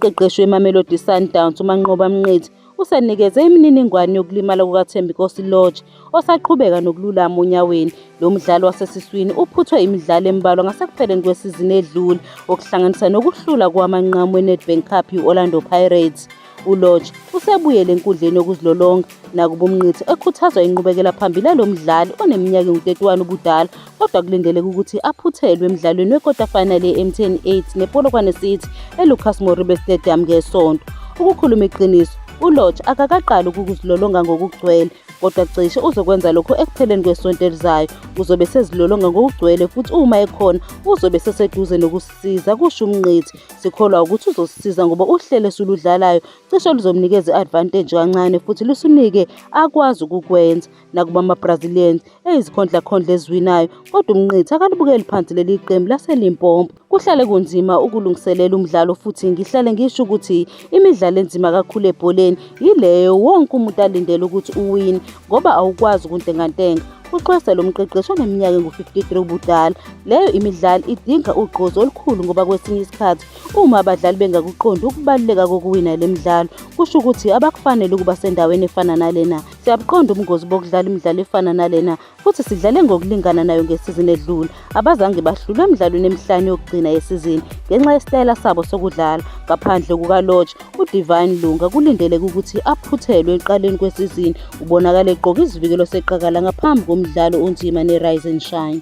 Umqeqeshi weMamelodi Sundowns uManqoba Mnqithi usenikeze imininingwane yokulimala kukaThembinkosi Lorch osaqhubeka nokululama onyaweni. Lo mdlalo wasesiswini uphuthwe imidlalo embalwa ngasekupheleni kwesizini edlule, okuhlanganisa nokuhlula kwamanqamu weNedbank Cup yi-Orlando Pirates. ULorch usebuyele enkundleni yokuzilolonga, nakuba uMnqithi ekhuthazwa inqubekela phambili yalo mdlali oneminyaka engu-31 ubudala, kodwa kulindeleke ukuthi aphuthelwe emdlalweni wekota final ye-MTN 8 nePolokwane City eLucas Moribe Stadium ngeSonto. Ukukhuluma iqiniso, uLorch akakaqali ukuzilolonga ngokugcwele, kodwa cishe uzokwenza lokho ekupheleni kwesonto elizayo. Uzobe sezilolonga ngokugcwele futhi uma ekhona uzobe seseduze nokusisiza, kusho uMnqithi. Sikholwa ukuthi uzosisiza ngoba uhlelo esuludlalayo cishe luzomnikeza i-advantage kancane futhi lusunike akwazi ukukwenza. Nakuba ama-Brazilians eyizikhondlakhondla eziwinayo, kodwa uMnqithi akalibukeli phansi leli qembu laseLimpopo. Kuhlale kunzima ukulungiselela umdlalo futhi ngihlale ngisho ukuthi imidlalo enzima kakhulu ebholeni yileyo wonke umuntu alindele ukuthi uwine, ngoba awukwazi ukuntengantenga. Uxwesa lo mqeqeshi oneminyaka engu-53 ubudala. Leyo imidlalo idinga ugqozi olukhulu ngoba kwesinye isikhathi uma abadlali bengakuqondi ukubaluleka kokuwina le midlalo, kusho ukuthi abakufanele ukuba sendaweni efana nalena. Siyabuqonda ubungozi bokudlala imidlalo efana nalena futhi sidlale ngokulingana nayo ngesizini edlule. Abazange bahlulwe emidlalweni emihlanu yokugcina yesizini ngenxa yesitayela sabo sokudlala. Ngaphandle kukaLorch, uDivine Lunga kulindeleke ukuthi aphuthelwe ekuqaleni kwesizini. Ubonakala egqoke isivikelo seqakala ngaphambi komdlalo onzima neRise and Shine.